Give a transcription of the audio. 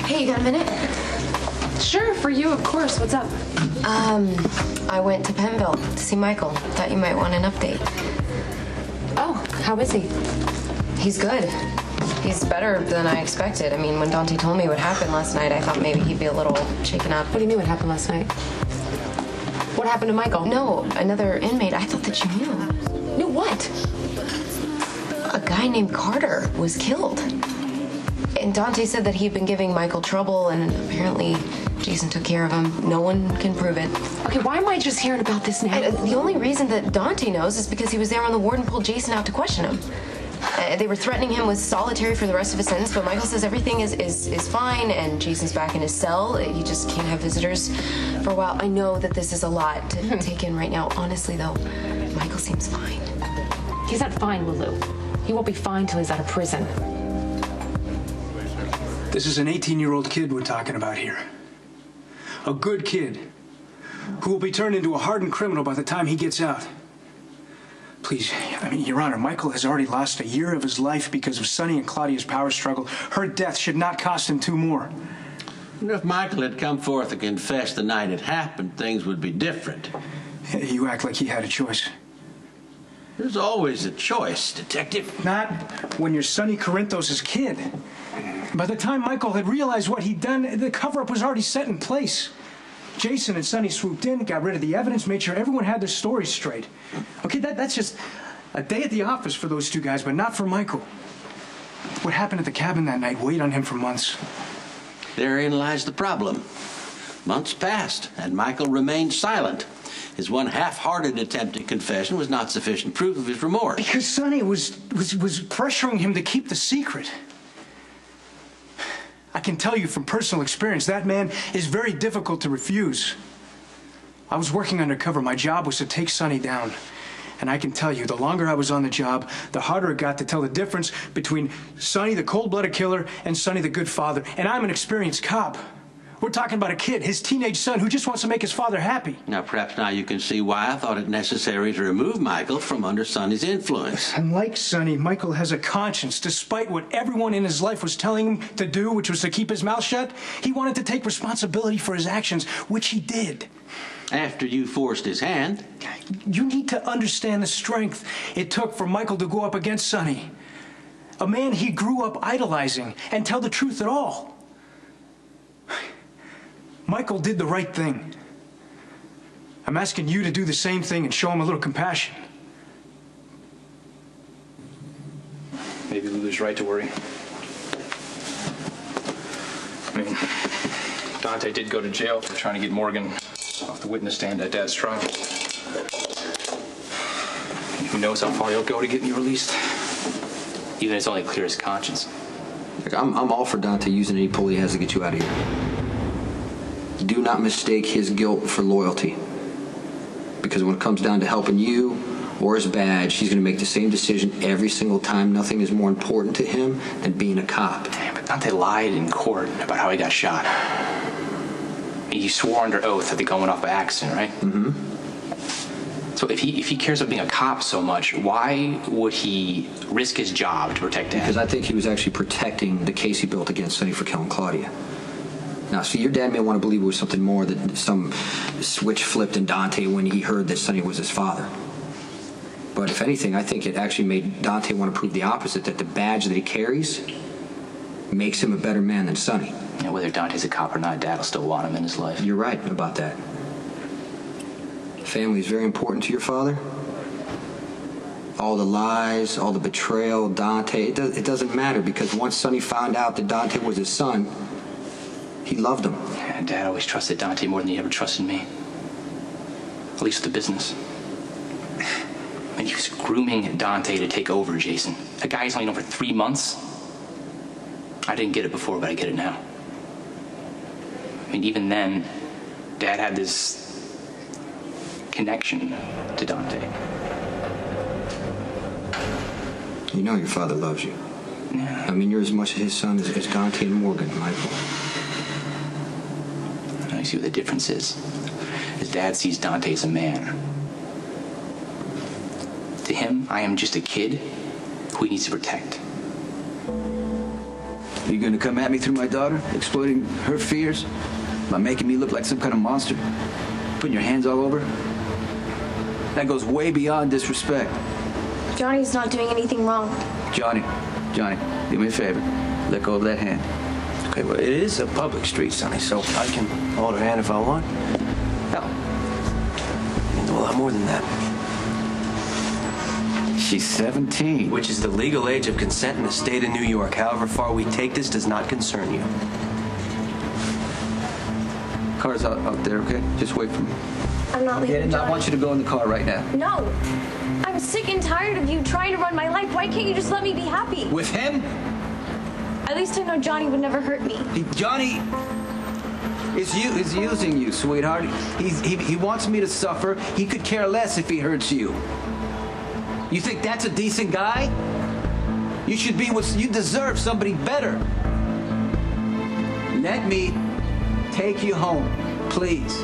Hey, you got a minute? Sure, for you, of course. What's up? I went to Pennville to see Michael. Thought you might want an update. Oh, how is he? He's good. He's better than I expected. I mean, when Dante told me what happened last night, I thought maybe he'd be a little shaken up. What do you mean what happened last night? What happened to Michael? No, another inmate. I thought that you knew. Knew what? A guy named Carter was killed. And Dante said that he'd been giving Michael trouble, and apparently Jason took care of him. No one can prove it. Okay, why am I just hearing about this now? The only reason that Dante knows is because he was there when the warden pulled Jason out to question him. They were threatening him with solitary for the rest of his sentence, but Michael says everything is fine, and Jason's back in his cell. He just can't have visitors for a while. I know that this is a lot to take in right now. Honestly, though, Michael seems fine. He's not fine, Lulu. He won't be fine till he's out of prison. This is an 18-year-old kid we're talking about here. A good kid who will be turned into a hardened criminal by the time he gets out. Please, I mean, Your Honor, Michael has already lost a year of his life because of Sonny and Claudia's power struggle. Her death should not cost him 2 more. And if Michael had come forth and confessed the night it happened, things would be different. You act like he had a choice. There's always a choice, Detective. Not when you're Sonny Corinthos' kid. By the time Michael had realized what he'd done, the cover-up was already set in place. Jason and Sonny swooped in, got rid of the evidence, made sure everyone had their stories straight. Okay, that's just a day at the office for those 2 guys, but not for Michael. What happened at the cabin that night weighed on him for months. Therein lies the problem. Months passed, and Michael remained silent. His one half-hearted attempt at confession was not sufficient proof of his remorse. Because Sonny was pressuring him to keep the secret. I can tell you from personal experience, that man is very difficult to refuse. I was working undercover. My job was to take Sonny down. And I can tell you, the longer I was on the job, the harder it got to tell the difference between Sonny, the cold-blooded killer, and Sonny, the good father. And I'm an experienced cop. We're talking about a kid, his teenage son, who just wants to make his father happy. Now, perhaps now you can see why I thought it necessary to remove Michael from under Sonny's influence. And like Sonny, Michael has a conscience. Despite what everyone in his life was telling him to do, which was to keep his mouth shut, he wanted to take responsibility for his actions, which he did. After you forced his hand. You need to understand the strength it took for Michael to go up against Sonny. A man he grew up idolizing, and tell the truth at all. Michael did the right thing. I'm asking you to do the same thing and show him a little compassion. Maybe Lulu's right to worry. I mean, Dante did go to jail for trying to get Morgan off the witness stand at Dad's trial. Who knows how far he'll go to get me released? Even if it's only clear his conscience. Look, I'm all for Dante using any pull he has to get you out of here. Do not mistake his guilt for loyalty. Because when it comes down to helping you or his badge, he's going to make the same decision every single time. Nothing is more important to him than being a cop. Damn, but Dante lied in court about how he got shot. He swore under oath that the gun went off by accident, right? Mm-hmm. So if he cares about being a cop so much, why would he risk his job to protect Dad? Because I think he was actually protecting the case he built against Sonny for killing Claudia. Now, see, your dad may want to believe it was something more, that some switch flipped in Dante when he heard that Sonny was his father. But if anything, I think it actually made Dante want to prove the opposite, that the badge that he carries makes him a better man than Sonny. Yeah, whether Dante's a cop or not, Dad will still want him in his life. You're right about that. Family is very important to your father. All the lies, all the betrayal, Dante, it doesn't matter, because once Sonny found out that Dante was his son, he loved him. Yeah, Dad always trusted Dante more than he ever trusted me. At least with the business. And he was grooming Dante to take over Jason. A guy he's only known for 3 months. I didn't get it before, but I get it now. I mean, even then, Dad had this connection to Dante. You know your father loves you. Yeah. I mean, you're as much his son as Dante and Morgan, Michael. You see what the difference is? His dad sees Dante as a man. To him, I am just a kid who he needs to protect. You gonna come at me through my daughter, exploiting her fears? By making me look like some kind of monster? Putting your hands all over? That goes way beyond disrespect. Johnny's not doing anything wrong. Johnny, do me a favor. Let go of that hand. Okay, well, it is a public street, Sonny, so I can hold her hand if I want. Hell, it means a lot more than that. She's 17. Which is the legal age of consent in the state of New York. However far we take this does not concern you. Car's out there, okay? Just wait for me. I'm not leaving Johnny. I want you to go in the car right now. No. I'm sick and tired of you trying to run my life. Why can't you just let me be happy? With him? At least I know Johnny would never hurt me. Johnny is using you, sweetheart. He wants me to suffer. He could care less if he hurts you. You think that's a decent guy? You should be you deserve somebody better. Let me take you home, please.